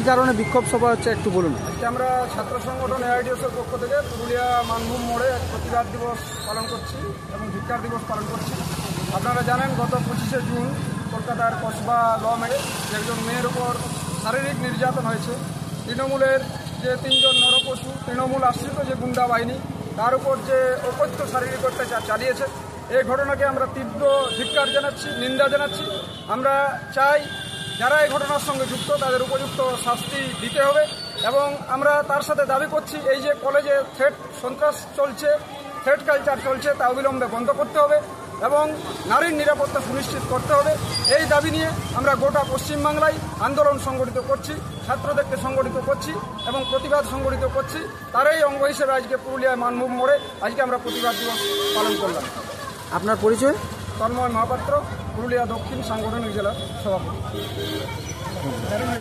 কারণে বিক্ষোভ সভা হচ্ছে একটু বলুন। আজকে আমরা ছাত্র সংগঠন এআইডিএসের পক্ষ থেকে পুরুলিয়া মানভূম মোড়ে প্রতিবাদ দিবস পালন করছি এবং ধিক্কার দিবস পালন করছি। আপনারা জানেন গত 25শে জুন কলকাতার কসবা ল মেরে একজন মেয়ের উপর শারীরিক নির্যাতন হয়েছে। তৃণমূলের যে 3 জন নরপশু তৃণমূল আশ্রিত যে গুন্ডা বাহিনী তার উপর যে অকথ্য শারীরিক অত্যাচার চালিয়েছে, এই ঘটনাকে আমরা তীব্র ধিক্কার জানাচ্ছি, নিন্দা জানাচ্ছি। আমরা চাই যারা এই ঘটনার সঙ্গে যুক্ত তাদের উপযুক্ত শাস্তি দিতে হবে এবং আমরা তার সাথে দাবি করছি এই যে কলেজে থ্রেট সন্ত্রাস চলছে, থ্রেট কালচার চলছে, তা অবিলম্বে বন্ধ করতে হবে এবং নারীর নিরাপত্তা সুনিশ্চিত করতে হবে। এই দাবি নিয়ে আমরা গোটা পশ্চিমবাংলায় আন্দোলন সংগঠিত করছি, ছাত্রদেরকে সংগঠিত করছি এবং প্রতিবাদ সংগঠিত করছি। তারই অঙ্গ হিসেবে আজকে পুরুলিয়ায় মানভূম মোড়ে আজকে আমরা প্রতিবাদ দিবস পালন করলাম। আপনার পরিচয়? তন্ময় মহাপাত্র, পুরুলিয়া দক্ষিণ সাংগঠনিক জেলার সভাপতি।